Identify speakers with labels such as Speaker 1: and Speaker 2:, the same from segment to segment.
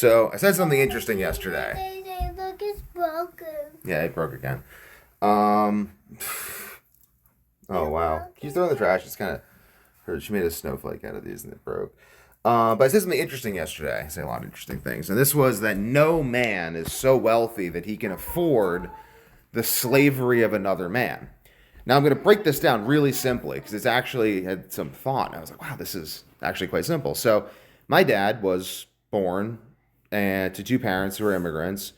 Speaker 1: So I said something interesting yesterday.
Speaker 2: Look, it's broken.
Speaker 1: Yeah, it broke again. Um. Oh wow. Can you throw in the trash? It's kind of hurt. She made a snowflake out of these and it broke. But I said something interesting yesterday. I say a lot of interesting things, and this was that no man is so wealthy that he can afford the slavery of another man. Now I'm going to break this down really simply because it's actually had some thought. And I was like, wow, this is actually quite simple. So my dad was born and to two parents who were immigrants,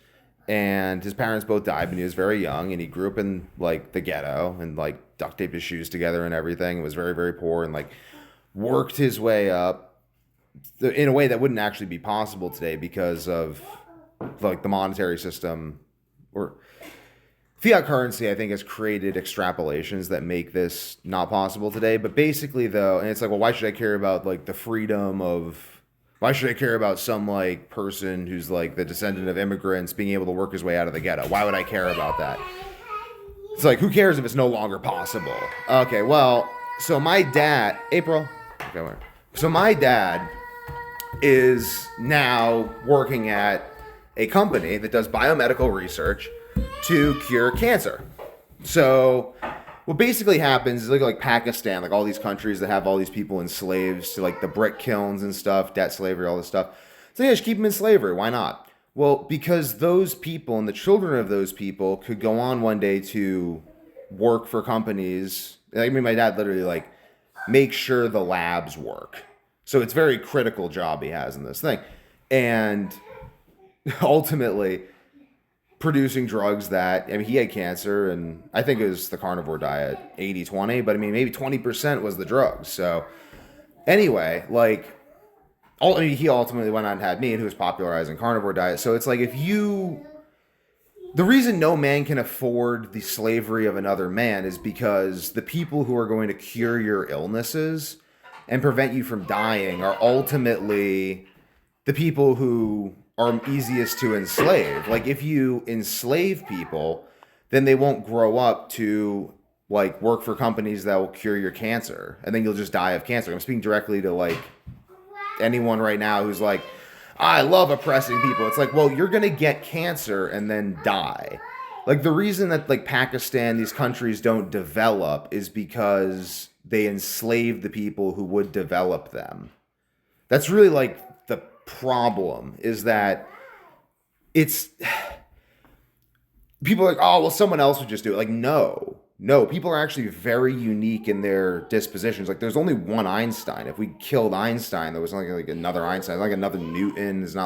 Speaker 1: and his parents both died when he was very young, and he grew up in like the ghetto and like duct taped his shoes together and everything. Was very very poor and like worked his way up in a way that wouldn't actually be possible today because of like the monetary system or fiat currency. I think has created extrapolations that make this not possible today. But basically though, and it's like, well, why should I care about like the freedom of, why should I care about some like person who's like the descendant of immigrants being able to work his way out of the ghetto? Why would I care about that? It's like, who cares if it's no longer possible? Okay, well, so my dad, April. Okay, wait. So my dad is now working at a company that does biomedical research to cure cancer. So what basically happens is like Pakistan, like all these countries that have all these people enslaved to like the brick kilns and stuff, debt slavery, all this stuff. So yeah, just keep them in slavery. Why not? Well, because those people and the children of those people could go on one day to work for companies. I mean, my dad literally like make sure the labs work. So it's a very critical job he has in this thing. And ultimately producing drugs that, I mean, he had cancer, and I think it was the carnivore diet 80-20, but I mean, maybe 20% was the drugs. So anyway, like, I mean, he ultimately went on and had me, and who was popularizing carnivore diet. So it's like, if you, the reason no man can afford the slavery of another man is because the people who are going to cure your illnesses and prevent you from dying are ultimately the people who are easiest to enslave. Like, if you enslave people, then they won't grow up to like work for companies that will cure your cancer, and then you'll just die of cancer. I'm speaking directly to like anyone right now who's like, I love oppressing people. It's like, well, you're gonna get cancer and then die. Like, the reason that like Pakistan, these countries don't develop is because they enslave the people who would develop them. That's really like the problem, is that it's people are like, oh, well, someone else would just do it. Like, no, people are actually very unique in their dispositions. Like, there's only one Einstein. If we killed Einstein, there was like another Einstein, like another Newton is not